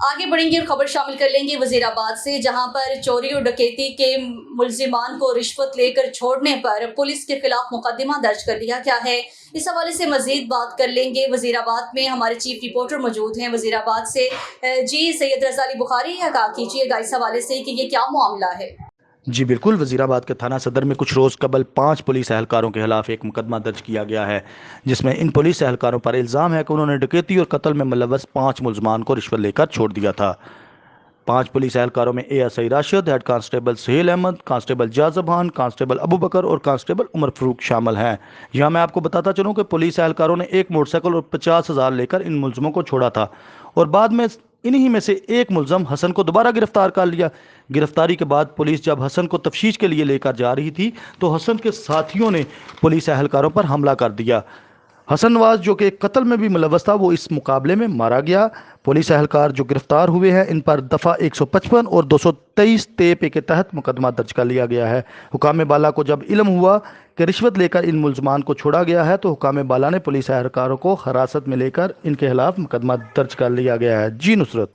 आगे बढ़ेंगे और खबर शामिल कर लेंगे वजीराबाद से, जहां पर चोरी और डकैती के मुलजिमान को रिश्वत लेकर छोड़ने पर पुलिस के खिलाफ मुकदमा दर्ज कर लिया गया है। इस हवाले से मजीद बात कर लेंगे। वजीराबाद में हमारे चीफ रिपोर्टर मौजूद हैं वजीराबाद से। जी सैयद रज़ा अली बुखारी, आगाह कीजिएगा इस हवाले से कि ये क्या मामला है। जी बिल्कुल, वज़ीराबाद के थाना सदर में कुछ रोज़ कबल 5 पुलिस एहलकारों के खिलाफ एक मुकदमा दर्ज किया गया है, जिसमें इन पुलिस एहलकारों पर इल्ज़ाम है कि उन्होंने डकैती और कत्ल में मुलव्वस 5 मुलजमान को रिश्वत लेकर छोड़ दिया था। 5 पुलिस एहलकारों में ASI Rashid, head constable Suhail Ahmed, constable Jazban, constable Abu Bakar और कांस्टेबल उमर फरूक शामिल हैं। यहाँ मैं आपको बताता चलूँ कि पुलिस एहलकारों ने एक मोटरसाइकिल और 50,000 लेकर इन मुलजमों को छोड़ा था और बाद में इन्हीं में से एक मुलजम हसन को दोबारा गिरफ्तार कर लिया। गिरफ्तारी के बाद पुलिस जब हसन को तफ्तीश के लिए लेकर जा रही थी तो हसन के साथियों ने पुलिस एहलकारों पर हमला कर दिया। हसन नवाज जो कि कत्ल में भी मुलव्वस था, वो इस मुकाबले में मारा गया। पुलिस एहलकार जो गिरफ्तार हुए हैं, इन पर दफ़ा 155 और 223 तेपे के तहत मुकदमा दर्ज कर लिया गया है। हुकाम बाला को जब इल्म हुआ कि रिश्वत लेकर इन मुलजमान को छोड़ा गया है तो हुकाम बाला ने पुलिस एहलकारों को हिरासत में लेकर इनके खिलाफ मुकदमा दर्ज कर लिया गया है। जी नुसरत।